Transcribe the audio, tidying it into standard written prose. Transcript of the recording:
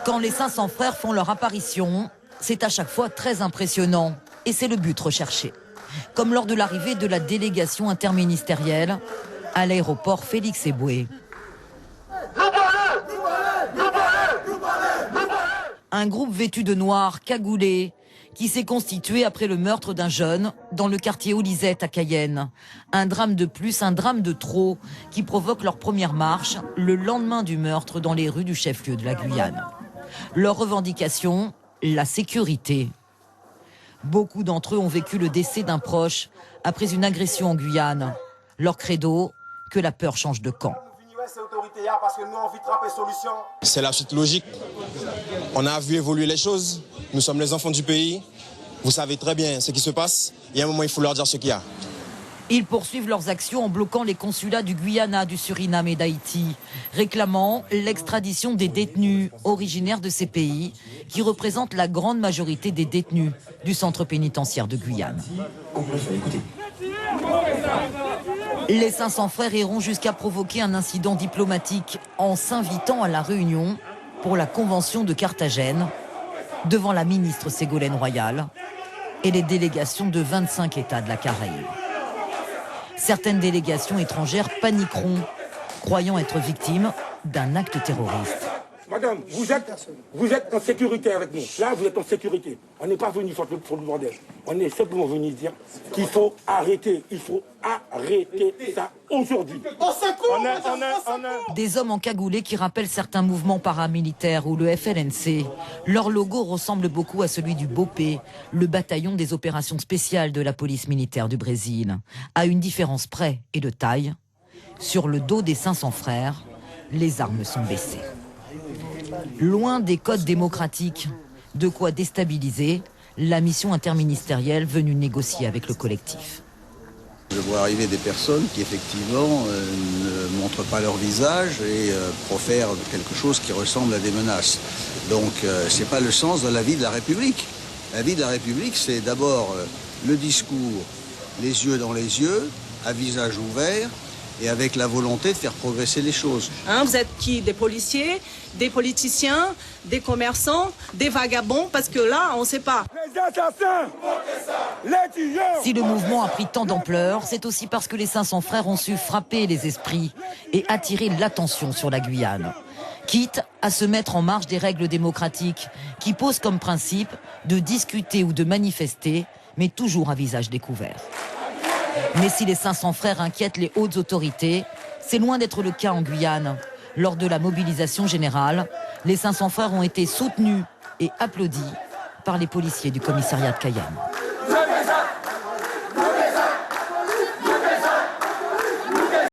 Quand les 500 frères font leur apparition, c'est à chaque fois très impressionnant. Et c'est le but recherché. Comme lors de l'arrivée de la délégation interministérielle à l'aéroport Félix Éboué. Un groupe vêtu de noir, cagoulé, qui s'est constitué après le meurtre d'un jeune dans le quartier Olysette à Cayenne. Un drame de plus, un drame de trop, qui provoque leur première marche le lendemain du meurtre dans les rues du chef-lieu de la Guyane. Leur revendication, la sécurité. Beaucoup d'entre eux ont vécu le décès d'un proche après une agression en Guyane. Leur credo, que la peur change de camp. C'est la suite logique. On a vu évoluer les choses. Nous sommes les enfants du pays. Vous savez très bien ce qui se passe. Il y a un moment, il faut leur dire ce qu'il y a. Ils poursuivent leurs actions en bloquant les consulats du Guyana, du Suriname et d'Haïti, réclamant l'extradition des détenus originaires de ces pays, qui représentent la grande majorité des détenus du centre pénitentiaire de Guyane. Les 500 frères iront jusqu'à provoquer un incident diplomatique en s'invitant à la réunion pour la Convention de Carthagène, devant la ministre Ségolène Royal et les délégations de 25 États de la Caraïbe. Certaines délégations étrangères paniqueront, croyant être victimes d'un acte terroriste. Madame, vous êtes en sécurité avec nous. Là, vous êtes en sécurité. On n'est pas venu sur le bordel. On est simplement venu dire qu'il faut arrêter. Il faut arrêter ça aujourd'hui. Des hommes encagoulés qui rappellent certains mouvements paramilitaires ou le FLNC. Leur logo ressemble beaucoup à celui du BOPE, le bataillon des opérations spéciales de la police militaire du Brésil. À une différence près et de taille, sur le dos des 500 frères, les armes sont baissées. Loin des codes démocratiques, de quoi déstabiliser la mission interministérielle venue négocier avec le collectif. Je vois arriver des personnes qui effectivement ne montrent pas leur visage et profèrent quelque chose qui ressemble à des menaces. Donc c'est pas le sens de la vie de la République. La vie de la République, c'est d'abord le discours, les yeux dans les yeux, à visage ouvert, et avec la volonté de faire progresser les choses. Vous êtes qui? Des policiers, des politiciens, des commerçants, des vagabonds? Parce que là, on ne sait pas. Les assassins, les tueurs. Si le mouvement a pris tant d'ampleur, c'est aussi parce que les 500 frères ont su frapper les esprits et attirer l'attention sur la Guyane. Quitte à se mettre en marge des règles démocratiques qui posent comme principe de discuter ou de manifester, mais toujours à visage découvert. Mais si les 500 frères inquiètent les hautes autorités, c'est loin d'être le cas en Guyane. Lors de la mobilisation générale, les 500 frères ont été soutenus et applaudis par les policiers du commissariat de Cayenne.